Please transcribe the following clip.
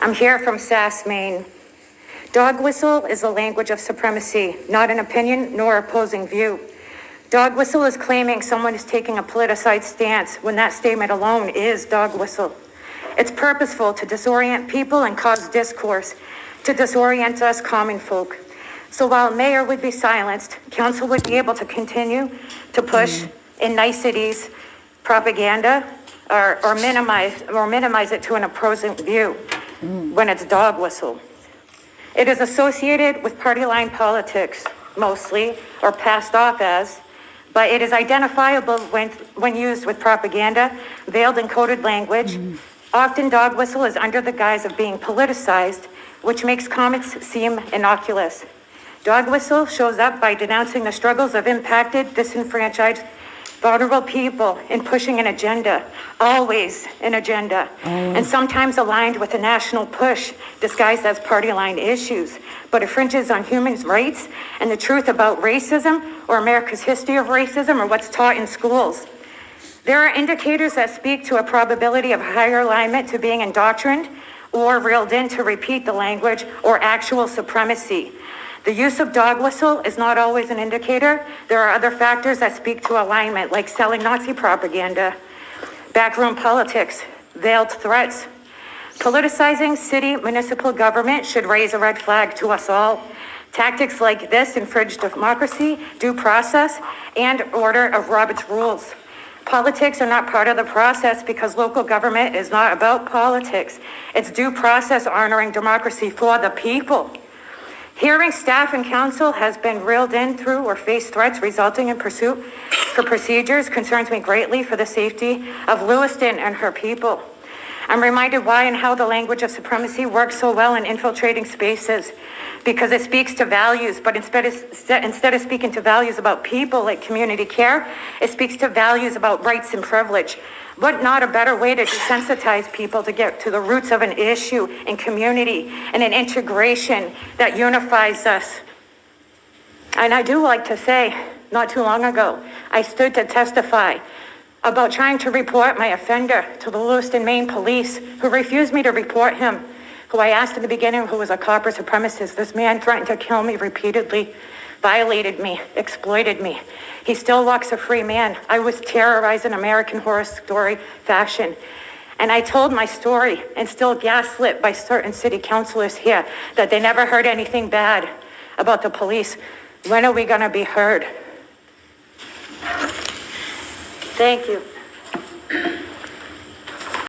I'm here from Sass, Maine. Dog whistle is a language of supremacy, not an opinion nor opposing view. Dog whistle is claiming someone is taking a politicized stance when that statement alone is dog whistle. It's purposeful to disorient people and cause discourse, to disorient us common folk. So while mayor would be silenced, council would be able to continue to push in niceties propaganda or minimize it to an opposing view when it's dog whistle. It is associated with party line politics mostly, or passed off as, but it is identifiable when used with propaganda, veiled and coded language. Often dog whistle is under the guise of being politicized, which makes comments seem innocuous. Dog whistle shows up by denouncing the struggles of impacted, disenfranchised, vulnerable people in pushing an agenda, always an agenda, and sometimes aligned with a national push disguised as party line issues, but infringes on human rights and the truth about racism or America's history of racism or what's taught in schools. There are indicators that speak to a probability of higher alignment to being indoctrined or reeled in to repeat the language or actual supremacy. The use of dog whistle is not always an indicator. There are other factors that speak to alignment, like selling Nazi propaganda, backroom politics, veiled threats. Politicizing city municipal government should raise a red flag to us all. Tactics like this infringe democracy, due process, and order of Robert's rules. Politics are not part of the process because local government is not about politics. It's due process honoring democracy for the people. Hearing staff and council has been reeled in through or faced threats resulting in pursuit for procedures concerns me greatly for the safety of Lewiston and her people. I'm reminded why and how the language of supremacy works so well in infiltrating spaces, because it speaks to values, but instead of speaking to values about people like community care, it speaks to values about rights and privilege. What not a better way to desensitize people to get to the roots of an issue in community and an integration that unifies us. And I do like to say, not too long ago, I stood to testify about trying to report my offender to the Lewiston, Maine police, who refused me to report him, who I asked in the beginning who was a cop or supremacist. This man threatened to kill me repeatedly, violated me, exploited me. He still walks a free man. I was terrorized in American Horror Story fashion. And I told my story and still gaslit by certain city councilors here that they never heard anything bad about the police. When are we gonna be heard? Thank you.